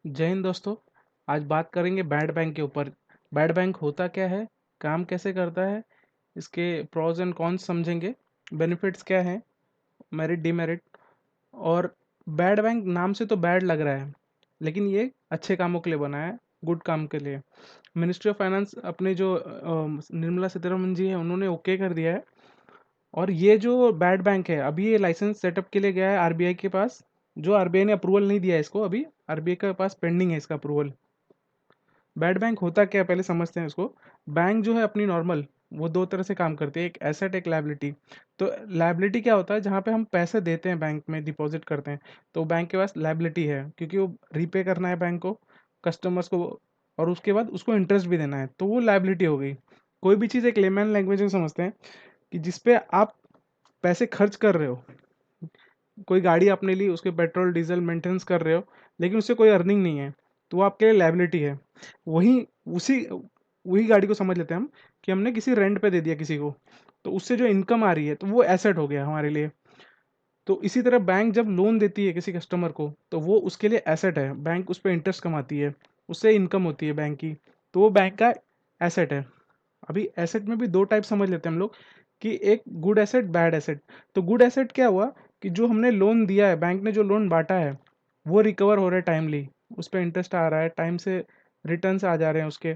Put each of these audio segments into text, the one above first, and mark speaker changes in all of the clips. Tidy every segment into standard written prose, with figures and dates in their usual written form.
Speaker 1: जय हिंद दोस्तों। आज बात करेंगे बैड बैंक के ऊपर। बैड बैंक होता क्या है, काम कैसे करता है, इसके प्रोज एंड कॉन्स समझेंगे, बेनिफिट्स क्या हैं, मेरिट डिमेरिट। और बैड बैंक नाम से तो बैड लग रहा है, लेकिन ये अच्छे कामों के लिए बना है, गुड काम के लिए। मिनिस्ट्री ऑफ फाइनेंस अपने जो निर्मला सीतारमन जी है, उन्होंने ओके कर दिया है। और ये जो बैड बैंक है, अभी ये लाइसेंस सेटअप के लिए गया है आरबीआई के पास। जो आरबीआई ने अप्रूवल नहीं दिया है इसको, अभी आरबीआई के पास पेंडिंग है इसका अप्रूवल। बैड बैंक होता क्या है पहले समझते हैं इसको। बैंक जो है अपनी नॉर्मल, वो दो तरह से काम करती है, एक एसेट एक लायबिलिटी। तो लायबिलिटी क्या होता है, जहाँ पे हम पैसे देते हैं बैंक में, डिपॉजिट करते हैं, तो बैंक के पास लायबिलिटी है, क्योंकि वो रीपे करना है बैंक को, कस्टमर्स को, और उसके बाद उसको इंटरेस्ट भी देना है, तो वो लायबिलिटी हो गई। कोई भी चीज़ एक लेमैन लैंग्वेज में समझते हैं कि जिसपे आप पैसे खर्च कर रहे हो। कोई गाड़ी आपने ली, उसके पेट्रोल डीजल मेंटेनेंस कर रहे हो, लेकिन उससे कोई अर्निंग नहीं है, तो वो आपके लिए लायबिलिटी है। वही उसी वही गाड़ी को समझ लेते हैं हम कि हमने किसी रेंट पे दे दिया किसी को, तो उससे जो इनकम आ रही है, तो वो एसेट हो गया हमारे लिए। तो इसी तरह बैंक जब लोन देती है किसी कस्टमर को, तो वो उसके लिए एसेट है, बैंक उस पर इंटरेस्ट कमाती है, उससे इनकम होती है बैंक की, तो वो बैंक का एसेट है। अभी एसेट में भी दो टाइप समझ लेते हैं हम लोग, कि एक गुड एसेट बैड एसेट। तो गुड एसेट क्या हुआ, कि जो हमने लोन दिया है, बैंक ने जो लोन बांटा है, वो रिकवर हो रहा है टाइमली, उस पर इंटरेस्ट आ रहा है टाइम से, रिटर्न्स आ जा रहे हैं उसके,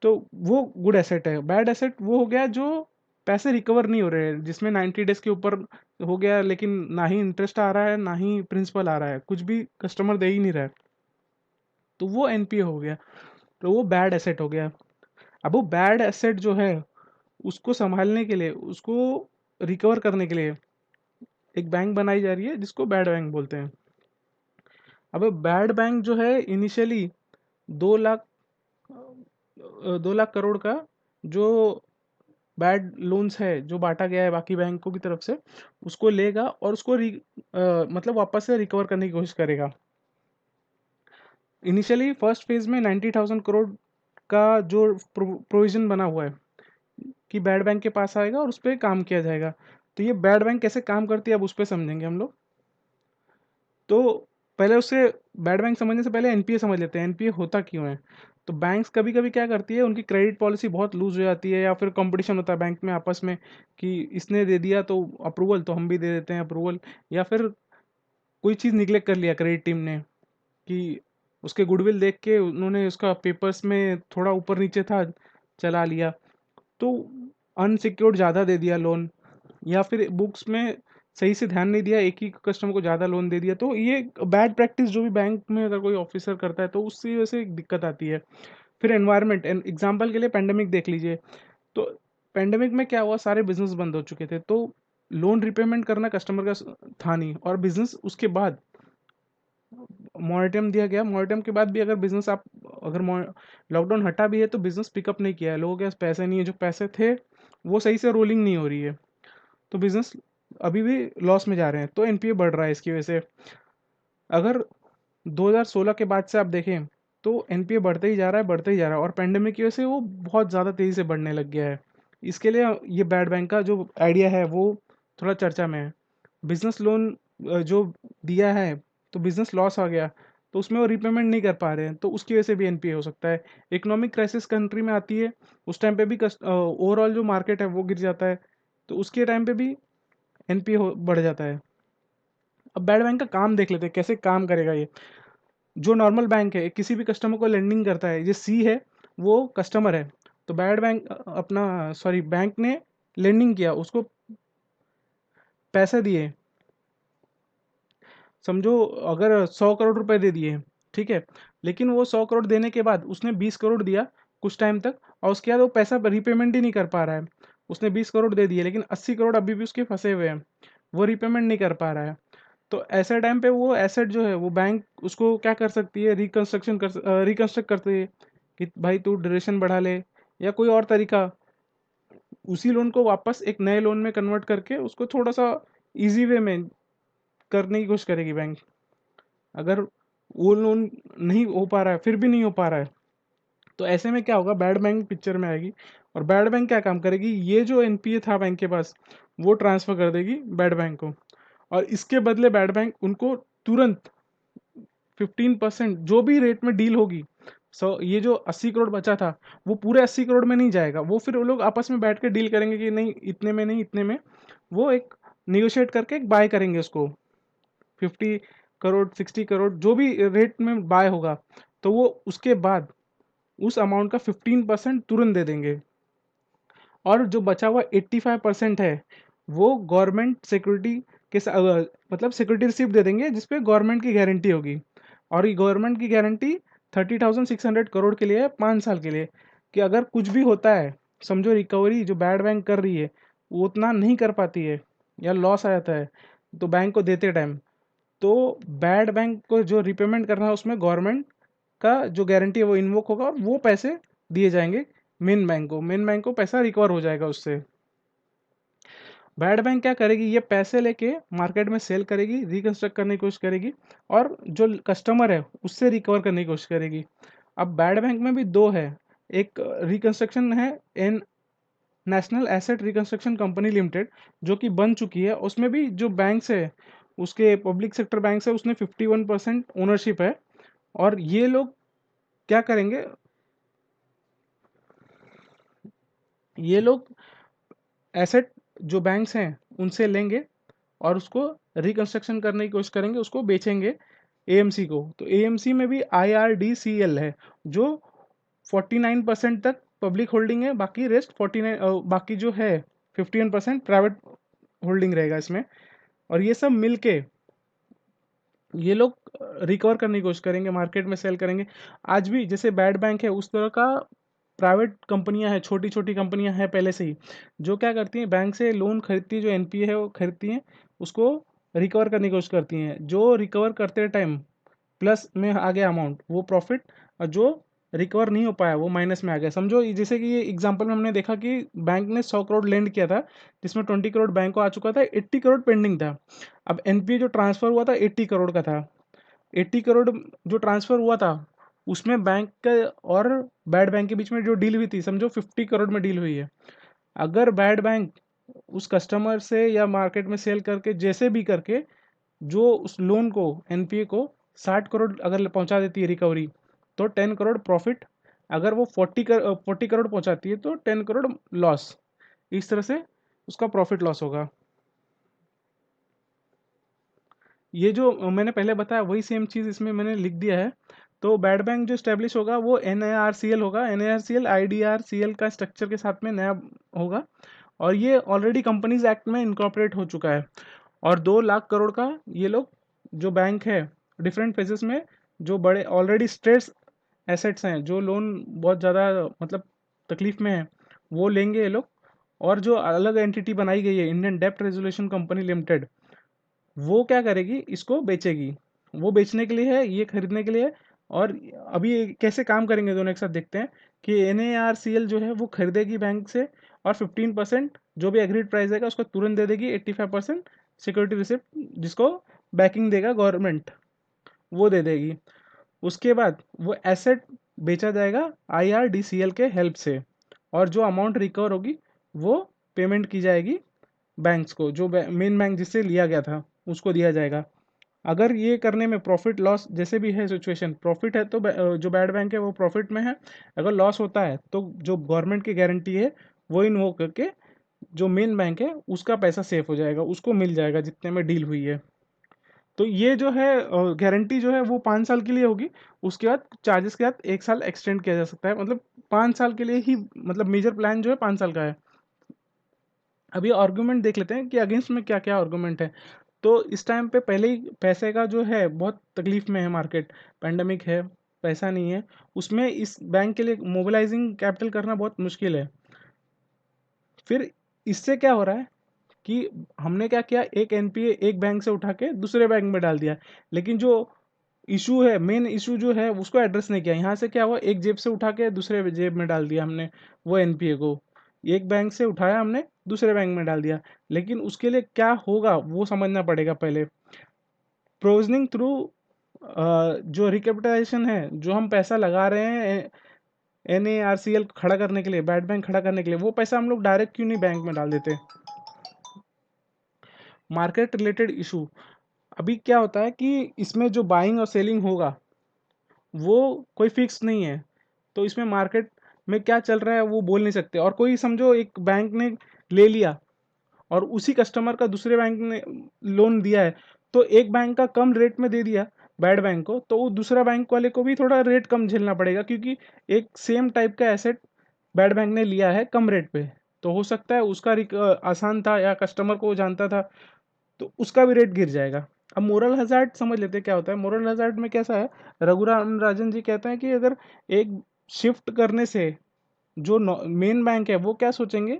Speaker 1: तो वो गुड एसेट है। बैड एसेट वो हो गया जो पैसे रिकवर नहीं हो रहे हैं, जिसमें 90 डेज के ऊपर हो गया, लेकिन ना ही इंटरेस्ट आ रहा है ना ही प्रिंसिपल आ रहा है, कुछ भी कस्टमर दे ही नहीं रहा है, तो वो एनपीए हो गया, तो वो बैड एसेट हो गया। अब वो बैड एसेट जो है, उसको संभालने के लिए, उसको रिकवर करने के लिए एक बैंक बनाई जा रही है, जिसको बैड बैंक बोलते हैं। अब बैड बैंक जो है, इनिशियली 2 लाख 2 लाख करोड़ का जो बैड लोन्स है, जो बांटा गया है बाकी बैंकों की तरफ से, उसको लेगा और उसको मतलब वापस से रिकवर करने की कोशिश करेगा। इनिशियली फर्स्ट फेज में 90,000 करोड़ का जो प्रोविजन बना हुआ है, कि बैड बैंक के पास आएगा और उस पर काम किया जाएगा। तो ये बैड बैंक कैसे काम करती है, अब उस पर समझेंगे हम लोग। तो पहले उससे बैड बैंक समझने से पहले एनपीए समझ लेते हैं, एनपीए होता क्यों है। तो बैंक्स कभी कभी क्या करती है, उनकी क्रेडिट पॉलिसी बहुत लूज हो जाती है, या फिर कंपटीशन होता है बैंक में आपस में, कि इसने दे दिया तो अप्रूवल, तो हम भी दे देते हैं अप्रूवल। या फिर कोई चीज़ निगलेक्ट कर लिया क्रेडिट टीम ने, कि उसके गुडविल देख के उन्होंने उसका पेपर्स में थोड़ा ऊपर नीचे था, चला लिया, तो अनसिक्योर्ड ज़्यादा दे दिया लोन, या फिर बुक्स में सही से ध्यान नहीं दिया, एक ही कस्टमर को ज़्यादा लोन दे दिया, तो ये बैड प्रैक्टिस जो भी बैंक में अगर कोई ऑफिसर करता है, तो उसकी वजह से एक दिक्कत आती है। फिर एनवायरनमेंट, एग्जाम्पल के लिए पेंडेमिक देख लीजिए। तो पेंडेमिक में क्या हुआ, सारे बिजनेस बंद हो चुके थे, तो लोन रिपेमेंट करना कस्टमर का था नहीं, और बिजनेस उसके बाद मॉनिटम दिया गया, मॉनिटम के बाद भी अगर बिजनेस आप, अगर लॉकडाउन हटा भी है, तो बिजनेस पिकअप नहीं किया है, लोगों के पास पैसे नहीं है, जो पैसे थे वो सही से रोलिंग नहीं हो रही है, तो बिजनेस अभी भी लॉस में जा रहे हैं, तो एनपीए बढ़ रहा है इसकी वजह से। अगर 2016 के बाद से आप देखें, तो एनपीए बढ़ते ही जा रहा है, बढ़ते ही जा रहा है, और पेंडेमिक की वजह से वो बहुत ज़्यादा तेज़ी से बढ़ने लग गया है। इसके लिए ये बैड बैंक का जो आइडिया है, वो थोड़ा चर्चा में है। बिजनेस लोन जो दिया है, तो बिजनेस लॉस आ गया, तो उसमें वो रिपेमेंट नहीं कर पा रहे हैं, तो उसकी वजह से भी एनपीए हो सकता है। इकोनॉमिक क्राइसिस कंट्री में आती है, उस टाइम पे भी ओवरऑल जो मार्केट है वो गिर जाता है, तो उसके टाइम पे भी एनपीए बढ़ जाता है। अब बैड बैंक का काम देख लेते हैं, कैसे काम करेगा ये। जो नॉर्मल बैंक है, किसी भी कस्टमर को लेंडिंग करता है, ये सी है, वो कस्टमर है, तो बैड बैंक अपना, सॉरी, बैंक ने लेंडिंग किया, उसको पैसे दिए, समझो अगर 100 करोड़ रुपए दे दिए, ठीक है, लेकिन वो 100 करोड़ देने के बाद उसने 20 करोड़ दिया कुछ टाइम तक, और उसके बाद वो पैसा रिपेमेंट ही नहीं कर पा रहा है। उसने 20 करोड़ दे दिए, लेकिन 80 करोड़ अभी भी उसके फंसे हुए हैं, वो रिपेमेंट नहीं कर पा रहा है। तो ऐसे टाइम पे वो एसेट जो है, वो बैंक उसको क्या कर सकती है, रिकंस्ट्रक्ट करती है, कि भाई तू ड्यूरेशन बढ़ा ले, या कोई और तरीका, उसी लोन को वापस एक नए लोन में कन्वर्ट करके उसको थोड़ा सा इजी वे में करने की कोशिश करेगी बैंक। अगर वो लोन नहीं हो पा रहा है, फिर भी नहीं हो पा रहा है, तो ऐसे में क्या होगा, बैड बैंक पिक्चर में आएगी। और बैड बैंक क्या काम करेगी, ये जो एनपीए था बैंक के पास, वो ट्रांसफर कर देगी बैड बैंक को, और इसके बदले बैड बैंक उनको तुरंत 15% जो भी रेट में डील होगी, सो ये जो 80 करोड़ बचा था वो पूरे 80 करोड़ में नहीं जाएगा, वो फिर वो लोग आपस में बैठ के डील करेंगे कि नहीं इतने में, नहीं इतने में, वो एक निगोशिएट करके बाय करेंगे उसको। 50 करोड़, 60 करोड़ जो भी रेट में बाय होगा, तो वो उसके बाद उस अमाउंट का 15% तुरंत दे देंगे। और जो बचा हुआ 85% है वो गवर्नमेंट सिक्योरिटी के मतलब सिक्योरिटी रिसिप्ट दे देंगे जिसपे गवर्नमेंट की गारंटी होगी। और ये गवर्नमेंट की गारंटी 30,600 करोड़ के लिए है, 5 साल के लिए, कि अगर कुछ भी होता है, समझो रिकवरी जो बैड बैंक कर रही है वो उतना नहीं कर पाती है या लॉस आ जाता है तो बैंक को देते टाइम, तो बैड बैंक को जो रिपेमेंट करना है उसमें गवर्नमेंट का जो गारंटी है वो इन्वोक होगा और वो पैसे दिए जाएंगे मेन बैंक को पैसा रिकवर हो जाएगा उससे। बैड बैंक क्या करेगी, ये पैसे लेके मार्केट में सेल करेगी, रिकंस्ट्रक्ट करने की कोशिश करेगी और जो कस्टमर है उससे रिकवर करने की कोशिश करेगी। अब बैड बैंक में भी दो है, एक रिकंस्ट्रक्शन है, an national asset reconstruction company limited, जो कि बन चुकी है। उसमें भी जो बैंक्स है उसके पब्लिक सेक्टर बैंक है, उसने 51% ओनरशिप है। और ये लोग क्या करेंगे, ये लोग एसेट जो बैंक्स हैं उनसे लेंगे और उसको रिकंस्ट्रक्शन करने की कोशिश करेंगे, उसको बेचेंगे एएमसी को। तो एएमसी में भी आईआरडीसीएल है जो 49% तक पब्लिक होल्डिंग है, बाकी रेस्ट 49 बाकी जो है 51% प्राइवेट होल्डिंग रहेगा इसमें। और ये सब मिलके ये लोग रिकवर करने की कोशिश करेंगे, मार्केट में सेल करेंगे। आज भी जैसे बैड बैंक है उस तरह का प्राइवेट कंपनियां हैं, छोटी छोटी कंपनियां हैं पहले से ही, जो क्या करती हैं, बैंक से लोन खरीदती है, जो एनपीए है वो खरीदती हैं, उसको रिकवर करने की कोशिश करती हैं। जो रिकवर करते टाइम प्लस में आ गया अमाउंट वो प्रॉफिट, और जो रिकवर नहीं हो पाया वो माइनस में आ गया। समझो जैसे कि ये एग्जांपल में हमने देखा कि बैंक ने 100 करोड़ लेंड किया था जिसमें 20 करोड़ बैंक को आ चुका था, 80 करोड़ पेंडिंग था। अब एनपीए जो ट्रांसफर हुआ था 80 करोड़ का था, 80 करोड़ जो ट्रांसफर हुआ था उसमें बैंक के और बैड बैंक के बीच में जो डील हुई थी, समझो 50 करोड़ में डील हुई है। अगर बैड बैंक उस कस्टमर से या मार्केट में सेल करके जैसे भी करके जो उस लोन को, एनपीए को 60 करोड़ अगर पहुंचा देती है रिकवरी, तो 10 करोड़ प्रॉफिट। अगर वो 40 करोड़ पहुंचाती है तो 10 करोड़ लॉस। इस तरह से उसका प्रॉफिट लॉस होगा। ये जो मैंने पहले बताया वही सेम चीज़ इसमें मैंने लिख दिया है। तो बैड बैंक जो स्टैब्लिश होगा वो एनआरसीएल होगा, एनआरसीएल आईडीआरसीएल का स्ट्रक्चर के साथ में नया होगा। और ये ऑलरेडी कंपनीज एक्ट में इनकॉर्पोरेट हो चुका है। और 2 लाख करोड़ का ये लोग जो बैंक है डिफरेंट फेजेस में, जो बड़े ऑलरेडी स्ट्रेस एसेट्स हैं, जो लोन बहुत ज़्यादा मतलब तकलीफ में है, वो लेंगे ये लोग। और जो अलग एंटिटी बनाई गई है इंडियन डेप्ट रेजोल्यूशन कंपनी लिमिटेड, वो क्या करेगी, इसको बेचेगी। वो बेचने के लिए है, ये खरीदने के लिए है। और अभी ये कैसे काम करेंगे दोनों एक साथ देखते हैं कि एनएआरसीएल जो है वो खरीदेगी बैंक से और 15% जो भी एग्रीड प्राइस आएगा उसको तुरंत दे देगी, 85% सिक्योरिटी रिसिप्ट जिसको बैकिंग देगा गवर्नमेंट वो दे देगी। उसके बाद वो एसेट बेचा जाएगा आईआरडीसीएल के हेल्प से, और जो अमाउंट रिकवर होगी वो पेमेंट की जाएगी बैंक्स को, जो मेन बैंक जिससे लिया गया था उसको दिया जाएगा। अगर ये करने में प्रॉफिट लॉस जैसे भी है सिचुएशन, प्रॉफिट है तो जो बैड बैंक है वो प्रॉफिट में है। अगर लॉस होता है तो जो गवर्नमेंट की गारंटी है वो इन वो करके जो मेन बैंक है उसका पैसा सेफ हो जाएगा, उसको मिल जाएगा जितने में डील हुई है। तो ये जो है गारंटी जो है वो 5 साल के लिए होगी। उसके बाद चार्जेस के साथ 1 साल एक्सटेंड किया जा सकता है, मतलब 5 साल के लिए ही, मतलब मेजर प्लान जो है 5 साल का है। अभी आर्गुमेंट देख लेते हैं कि अगेंस्ट में क्या क्या आर्गुमेंट है। तो इस टाइम पे पहले ही पैसे का जो है बहुत तकलीफ में है मार्केट, पैंडमिक है, पैसा नहीं है, उसमें इस बैंक के लिए मोबिलाइजिंग कैपिटल करना बहुत मुश्किल है। फिर इससे क्या हो रहा है कि हमने क्या किया, एक एनपीए एक बैंक से उठा के दूसरे बैंक में डाल दिया, लेकिन जो इशू है, मेन इशू जो है उसको एड्रेस नहीं किया। यहाँ से क्या हुआ, एक जेब से उठा के दूसरे जेब में डाल दिया हमने वो एनपीए को, एक बैंक से उठाया हमने दूसरे बैंक में डाल दिया। लेकिन उसके लिए क्या होगा वो समझना पड़ेगा पहले। प्रोविजनिंग थ्रू जो रिकैपिटलाइजेशन है, जो हम पैसा लगा रहे हैं एनएआरसीएल खड़ा करने के लिए, बैड बैंक खड़ा करने के लिए, वो पैसा हम लोग डायरेक्ट क्यों नहीं बैंक में डाल देते। मार्केट रिलेटेड इशू, अभी क्या होता है कि इसमें जो बाइंग और सेलिंग होगा वो कोई फिक्स नहीं है। तो इसमें मार्केट में क्या चल रहा है वो बोल नहीं सकते। और कोई समझो एक बैंक ने ले लिया और उसी कस्टमर का दूसरे बैंक ने लोन दिया है, तो एक बैंक का कम रेट में दे दिया बैड बैंक को, तो वो दूसरा बैंक वाले को भी थोड़ा रेट कम झेलना पड़ेगा, क्योंकि एक सेम टाइप का एसेट बैड बैंक ने लिया है कम रेट पे। तो हो सकता है उसका आसान था या कस्टमर को वो जानता था, तो उसका भी रेट गिर जाएगा। अब मोरल हज़ार्ड समझ लेते हैं क्या होता है। मोरल हज़ार्ड में कैसा है, रघुराम राजन जी कहते हैं कि अगर एक शिफ्ट करने से जो मेन बैंक है वो क्या सोचेंगे,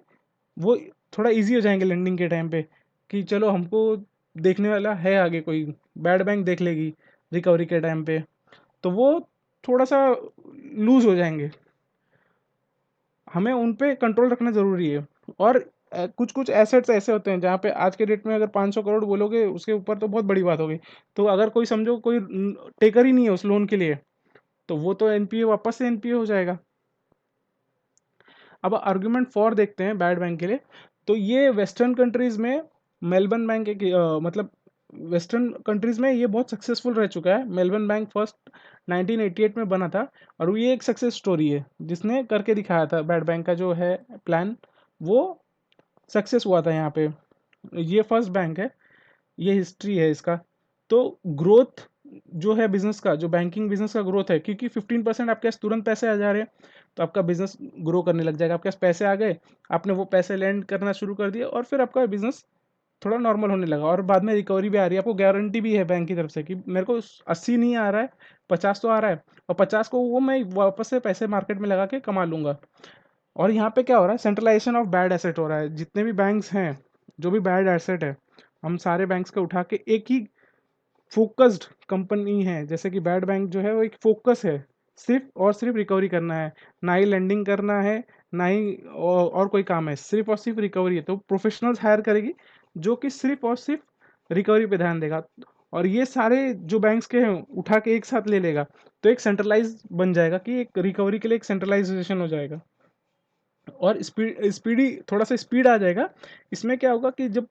Speaker 1: वो थोड़ा इजी हो जाएंगे लेंडिंग के टाइम पे, कि चलो हमको देखने वाला है आगे कोई, बैड बैंक देख लेगी रिकवरी के टाइम पे, तो वो थोड़ा सा लूज हो जाएंगे। हमें उन पे कंट्रोल रखना ज़रूरी है। और कुछ कुछ एसेट्स ऐसे होते हैं जहाँ पे आज के डेट में अगर 500 करोड़ बोलोगे उसके ऊपर तो बहुत बड़ी बात हो गई। तो अगर कोई समझो कोई टेकर ही नहीं है उस लोन के लिए, तो वो तो एनपीए वापस से एनपीए हो जाएगा। अब आर्गुमेंट फॉर देखते हैं बैड बैंक के लिए। तो ये वेस्टर्न कंट्रीज में मेलबर्न बैंक एक मतलब वेस्टर्न कंट्रीज में ये बहुत सक्सेसफुल रह चुका है। मेलबर्न बैंक फर्स्ट 1988 में बना था, और ये एक सक्सेस स्टोरी है जिसने करके दिखाया था। बैड बैंक का जो है प्लान वो सक्सेस हुआ था यहाँ पे। ये फर्स्ट बैंक है, ये हिस्ट्री है इसका। तो ग्रोथ जो है बिजनेस का, जो बैंकिंग बिजनेस का ग्रोथ है, क्योंकि 15% आपके पास तुरंत पैसे आ जा रहे हैं, तो आपका बिजनेस ग्रो करने लग जाएगा। आपके पास पैसे आ गए, आपने वो पैसे लैंड करना शुरू कर दिया, और फिर आपका बिजनेस थोड़ा नॉर्मल होने लगा, और बाद में रिकवरी भी आ रही है। आपको गारंटी भी है बैंक की तरफ से कि मेरे को 80 नहीं आ रहा है, 50 तो आ रहा है, और 50 को वो मैं वापस से पैसे मार्केट में लगा के कमा लूंगा। और यहाँ पे क्या हो रहा है, सेंट्रलाइजेशन ऑफ बैड एसेट हो रहा है। जितने भी बैंक्स हैं, जो भी बैड एसेट है, हम सारे बैंक्स को उठा के एक ही फोकस्ड कंपनी है। जैसे कि बैड बैंक जो है वो एक फोकस है, सिर्फ और सिर्फ रिकवरी करना है, ना ही लेंडिंग करना है, ना ही और कोई काम है, सिर्फ और सिर्फ रिकवरी है। तो प्रोफेशनल्स हायर करेगी जो कि सिर्फ और सिर्फ रिकवरी पे ध्यान देगा, और ये सारे जो बैंक्स के हैं उठा के एक साथ ले लेगा, तो एक सेंट्रलाइज बन जाएगा, कि एक रिकवरी के लिए एक सेंट्रलाइजेशन हो जाएगा। और स्पीडी थोड़ा सा स्पीड आ जाएगा। इसमें क्या होगा कि जब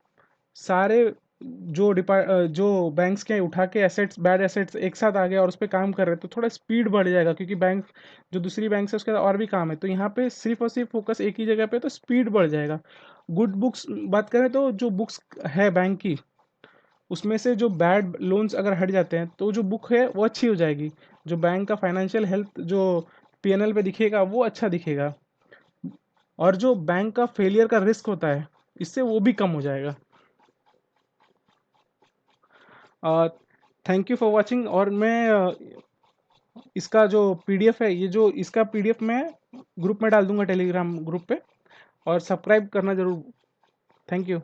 Speaker 1: सारे जो बैंक्स के उठा के एसेट्स, बैड एसेट्स एक साथ आ गए और उस पर काम कर रहे हैं, तो थोड़ा स्पीड बढ़ जाएगा, क्योंकि बैंक जो दूसरी बैंक है उसका और भी काम है, तो यहाँ पे सिर्फ और सिर्फ फोकस एक ही जगह पे, तो स्पीड बढ़ जाएगा। गुड बुक्स बात करें तो जो बुक्स है बैंक की, उसमें से जो बैड लोन्स अगर हट जाते हैं तो जो बुक है वो अच्छी हो जाएगी। जो बैंक का फाइनेंशियल हेल्थ जो पीएनएल पे दिखेगा वो अच्छा दिखेगा, और जो बैंक का फेलियर का रिस्क होता है इससे वो भी कम हो जाएगा। Thank you for watching. और मैं इसका जो पीडीएफ है, ये जो इसका पीडीएफ मैं ग्रुप में डाल दूंगा, टेलीग्राम ग्रुप पे, और सब्सक्राइब करना जरूर। Thank you.